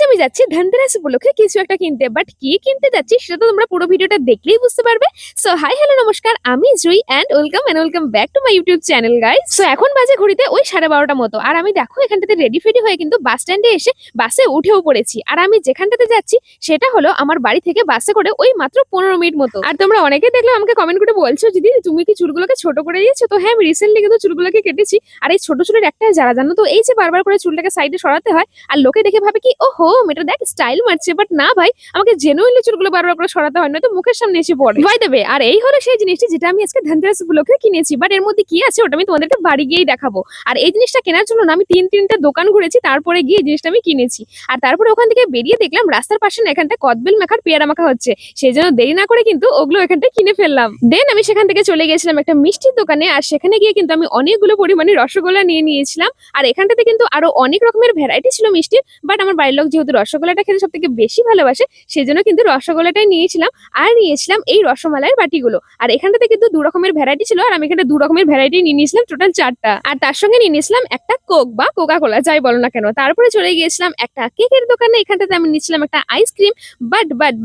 আমি যাচ্ছি ধনতেরাস উপলক্ষে কিছু একটা কিনতে, বাট কি কিনতে যাচ্ছি সেটা তো তোমরা পুরো ভিডিওটা দেখলেই বুঝতে পারবে। সো হাই হ্যালো নমস্কার, আমি Jui and welcome back to my YouTube channel guys. So এখন বাজে ঘড়িতে ওই 12:30টার মতো, আর আমি দেখো এখানটাতে রেডি ফেডি হয়ে কিন্তু বাস স্ট্যান্ডে এসে বাসে উঠেও পড়েছি। আর আমি যেখানটাতে যাচ্ছি সেটা হলো আমার বাড়ি থেকে বাসে করে ওই মাত্র 15 মিনিট মতো। আর তোমরা অনেকে দেখলে আমাকে কমেন্ট করে বলছো দিদি তুমি কি চুলগুলোকে ছোট করে দিয়েছো, তো হ্যাঁ আমি রিসেন্টলি কিন্তু চুলগুলোকে কেটেছি। আর এই ছোট চুলের একটা যারা জানো তো এই যে বারবার করে চুলটাকে সাইডে সরাতে হয় আর লোকে দেখে ভাবে কি ওহো মেয়েটা দেখ স্টাইল মারছে, বাট না ভাই, আমাকে জেনুইনলি চুলগুলো বারবার করে সরাতে হয় না তো মুখের সামনে এসে পড়ে ভাই দেবে। আর এই হলো সেই জিনিসটি যেটা আমি আজকে ধনতেরাস উপলক্ষে কিনেছি, বাট এর মধ্যে কি আছে ওটা আমি তোমাদেরকে বাড়ি গিয়েই দেখাবো। আর এই জিনিসটা কেনার জন্য না আমি তিনটা দোকান ঘুরেছি, তারপরে গিয়ে এই জিনিসটা আমি কিনেছি। আর তারপরে ওখান থেকে বেরিয়ে দেখলাম রাস্তার পাশে না এখানটা কদবেল মাখার পেয়ারা মাখা হচ্ছে, সেই জন্য দেরি না করে কিন্তু ওগুলো এখানটা কিনে ফেললাম। দেন আমি সেখান থেকে চলে গেছিলাম একটা মিষ্টির দোকানে, আর সেখানে গিয়ে কিন্তু আমি অনেকগুলো পরিমাণে রসগোল্লা নিয়ে নিয়েছিলাম। আর এখানটাতে কিন্তু আরো অনেক রকমের ভ্যারাইটি ছিল মিষ্টির, বাট আমার বাড়ির লোক যেহেতু রসগোল্লাটা খেতে সব থেকে বেশি ভালোবাসে সেজন্য কিন্তু রসগোল্লাটাই নিয়েছিলাম। আর নিয়েছিলাম এই রসমালাইয়ের বাটিগুলো। আর এখানটাতে কিন্তু 2 রকমের ভ্যারাইটি ছিল, আর আমি এখানে 2 রকমের ভ্যারাইটি নিয়ে নিয়েছিলাম টোটাল 4টা। আর তার সঙ্গে নিয়ে নিয়েছিলাম একটা কোক বা কোকা কোলা যাই বলো না কেন। তারপরে চলে গিয়েছিলাম একটা কেকের দোকানে, এখানটাতে আমি নিয়েছিলাম একটা আইসক্রিম।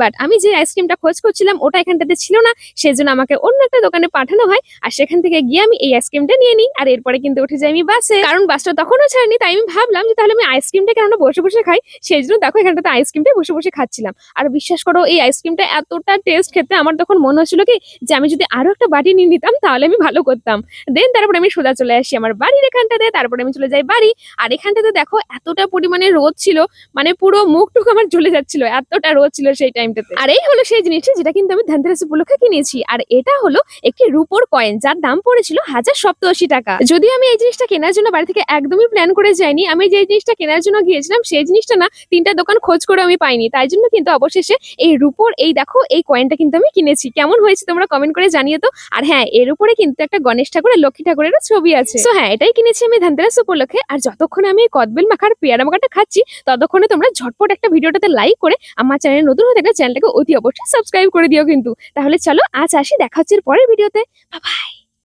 বাট আমি যে আইসক্রিমটা খোঁজ করছিলাম ওটা এখানটাতে ছিল না, সেজন্য আমাকে অন্য একটা দোকানে পাঠানো হয়। আর সেখান থেকে গিয়ে আমি এই আইসক্রিমটা নিয়ে নিই। আর এরপরে কিন্তু উঠে যাই আমি বাসে, কারণ বাসটা তখনও ছাড়েনি, তাই আমি ভাবলাম যে তাহলে আমি আইসক্রিমটা কেন বসে বসে খাই। সেই জন্য দেখো এখানটাতে আইসক্রিমটা বসে বসে খাচ্ছিলাম। আর বিশ্বাস করো এই আইসক্রিমটা এতটা টেস্ট খেতে, আমার তখন মনে হচ্ছিল কি যে আমি যদি আরো একটা বাটি নিয়ে নিতাম তাহলে আমি ভালো করতাম। দেন তারপরে আমি সোজা চলে আসি আমার বাড়ির এখানটাতে, তারপরে আমি চলে যাই বাড়ি। আর এখানটাতে দেখো এতটা পরিমাণে রোদ ছিল, মানে পুরো মুখটুকু আমার জ্বলে যাচ্ছিল, এতটা রোদ ছিল সেই টাইমটাতে। আর এই হলো সেই জিনিসটা যেটা কিন্তু আমি ধনতেরাস উপলক্ষে কিনেছি। আর এটা হলো একটি রূপোর কয়েন, যার দাম পড়েছিল 1087 টাকা। যদিও আমি এই জিনিসটা কেনার জন্য বাড়ি থেকে একদমই প্ল্যান করে যাইনি, আমি যে জিনিসটা কেনার জন্য গিয়েছিলাম সেই জিনিসটা না 3টা দোকান খোঁজ করে আমি পাইনি, তাই জন্য কিন্তু অবশেষে এই রূপোর এই দেখো এই কয়েনটা কিন্তু আমি কিনেছি। কেমন হয়েছে তোমরা কমেন্ট করে জানিয়ে তো। আর হ্যাঁ এর উপরে কিন্তু একটা গণেশ ঠাকুরের লক্ষ্মী ঠাকুরেরও ছবি আছে। তো হ্যাঁ এটাই কিনেছি আমি ধনতেরাস উপলক্ষে। আর যতক্ষণ আমি এই কদবেল মাখার পেয়ারা মাখাটা খাচ্ছি ততক্ষণে তোমরা ঝটপট একটা ভিডিওটাতে লাইক করে আমার চ্যানেল নতুন হয়ে থাকলে চ্যানেলটাকে অতি অবশ্যই সাবস্ক্রাইব করে দিও কিন্তু। তাহলে চলো আজ আসি, দেখা হচ্ছে এর পরের ভিডিওতে। Bye bye.